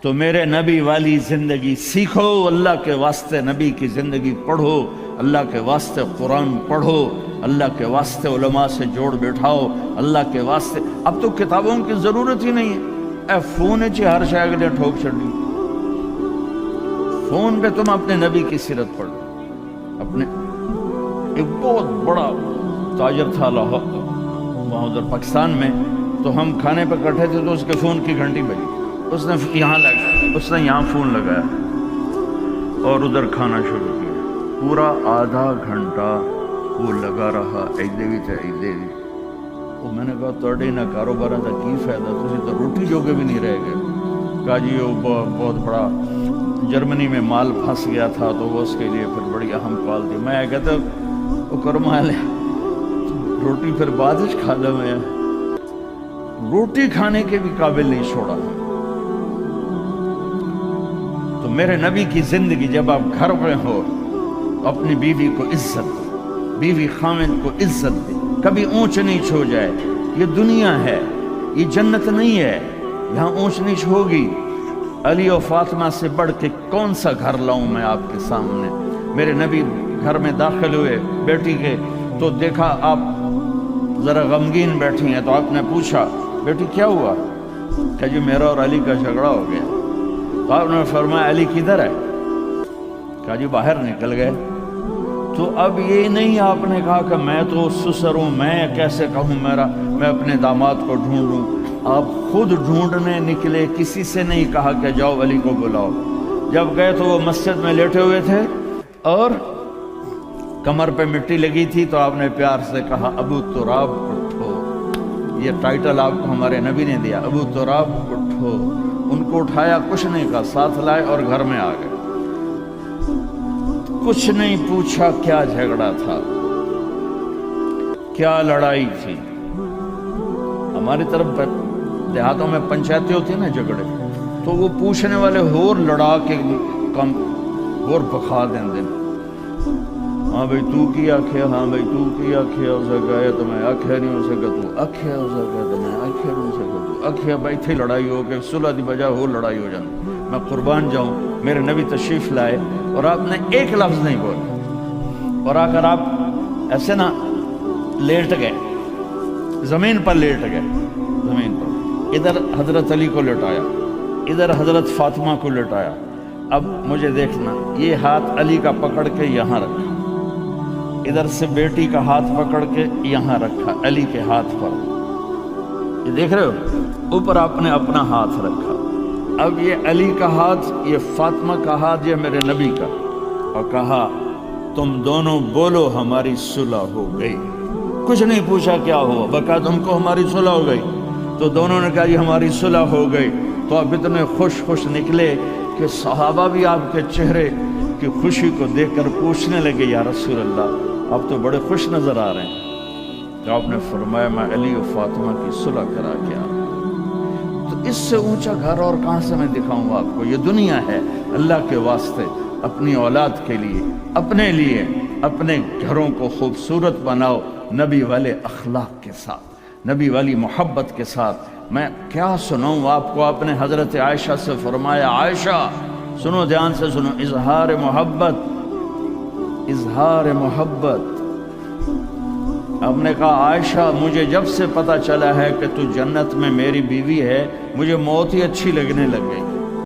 تو میرے نبی والی زندگی سیکھو، اللہ کے واسطے نبی کی زندگی پڑھو، اللہ کے واسطے قرآن پڑھو، اللہ کے واسطے علماء سے جوڑ بیٹھاؤ، اللہ کے واسطے۔ اب تو کتابوں کی ضرورت ہی نہیں ہے، اے فون چی ہر شے اگلے ٹھوک چھڑی، فون پہ تم اپنے نبی کی سیرت پڑھو۔ اپنے ایک بہت بڑا تاجر تھا لاہور وہاں ادھر پاکستان میں، تو ہم کھانے پہ کٹھے تھے تو اس کے فون کی گھنٹی بجی، اس نے یہاں فون لگایا اور ادھر کھانا شروع کیا۔ پورا آدھا گھنٹہ وہ لگا رہا، ایدے بھی تھے ایدے بھی۔ وہ میں نے کہا توڑے نہ کاروبار دا کی فائدہ، تسی تو روٹی جوگے بھی نہیں رہ گئے۔ کہا جی وہ بہت بڑا جرمنی میں مال پھنس گیا تھا تو وہ اس کے لیے پھر بڑی اہم کال تھی۔ میں کہتا وہ کرما لے روٹی پھر بعد ہی کھا لے، میں روٹی کھانے کے بھی قابل نہیں چھوڑا۔ تو میرے نبی کی زندگی، جب آپ گھر میں ہو تو اپنی بیوی کو عزت دے، بیوی خامن کو عزت دے، کبھی اونچ نیچ ہو جائے۔ یہ دنیا ہے، یہ جنت نہیں ہے، یہاں اونچ نیچ ہوگی۔ علی و فاطمہ سے بڑھ کے کون سا گھر لاؤں میں آپ کے سامنے؟ میرے نبی گھر میں داخل ہوئے بیٹی کے، تو دیکھا آپ ذرا غمگین بیٹھی ہیں، تو آپ نے پوچھا بیٹی کیا ہوا؟ کہ جی میرا اور علی کا جھگڑا ہو گیا۔ تو آپ نے فرمایا علی کدھر ہے؟ کہا جی باہر نکل گئے۔ تو اب یہ نہیں آپ نے کہا کہ میں تو سسر ہوں، میں کیسے کہوں میں اپنے داماد کو ڈھونڈوں۔ آپ خود ڈھونڈنے نکلے، کسی سے نہیں کہا کہ جاؤ علی کو بلاؤ۔ جب گئے تو وہ مسجد میں لیٹے ہوئے تھے اور کمر پہ مٹی لگی تھی، تو آپ نے پیار سے کہا ابو تراب اٹھو۔ یہ ٹائٹل آپ کو ہمارے نبی نے دیا، ابو تراب اٹھو۔ ان کو اٹھایا، کچھ نہیں کہا، ساتھ لائے اور گھر میں آ گئے۔ کچھ نہیں پوچھا کیا جھگڑا تھا، کیا لڑائی تھی۔ ہماری طرف دیہاتوں میں پنچایتیں ہوتی ہیں نا جھگڑے، تو وہ پوچھنے والے ہور لڑا کے کم ہور بخا دیں دن۔ ہاں بھئی تو کی آکھیا، ہاں بھئی تو کی آکھیا، اسے گئے تو میں آکھیا نہیں ہو سکا، تو آکھیا اسے گئے تو میں آکھیا نہیں ہو سکا، تو آکھیا بھائی تھی لڑائی ہو کے صلح دی بجائے ہو لڑائی ہو جانا۔ میں قربان جاؤں، میرے نبی تشریف لائے اور آپ نے ایک لفظ نہیں بولا، اور آ کر آپ ایسے نا لیٹ گئے، زمین پر لیٹ گئے، زمین پر۔ ادھر حضرت علی کو لٹایا، ادھر حضرت فاطمہ کو لٹایا۔ اب مجھے دیکھنا، یہ ہاتھ علی کا پکڑ کے یہاں رکھا، ادھر سے بیٹی کا ہاتھ پکڑ کے یہاں رکھا علی کے ہاتھ پر، یہ دیکھ رہے ہو، اوپر آپ نے اپنا ہاتھ رکھا۔ اب یہ علی کا ہاتھ، یہ فاطمہ کا ہاتھ، یہ میرے نبی کا، اور کہا تم دونوں بولو ہماری صلح ہو گئی۔ کچھ نہیں پوچھا کیا ہوا، بکا تم کو ہماری صلح ہو گئی۔ تو دونوں نے کہا یہ ہماری صلح ہو گئی۔ تو اب اتنے خوش نکلے کہ صحابہ بھی آپ کے چہرے کی خوشی کو دیکھ کر پوچھنے لگے یا رسول اللہ آپ تو بڑے خوش نظر آ رہے ہیں۔ تو آپ نے فرمایا میں علی و فاطمہ کی صلح کرا کے آ رہا ہوں۔ تو اس سے اونچا گھر اور کہاں سے میں دکھاؤں گا آپ کو؟ یہ دنیا ہے، اللہ کے واسطے، اپنی اولاد کے لیے، اپنے لیے، اپنے گھروں کو خوبصورت بناؤ نبی والے اخلاق کے ساتھ، نبی والی محبت کے ساتھ۔ میں کیا سناؤں آپ کو؟ آپ نے حضرت عائشہ سے فرمایا عائشہ سنو، دھیان سے سنو، اظہار محبت، اظہار محبت۔ آپ نے کہا عائشہ مجھے جب سے پتہ چلا ہے کہ تو جنت میں میری بیوی ہے، مجھے موت ہی اچھی لگنے لگ گئی۔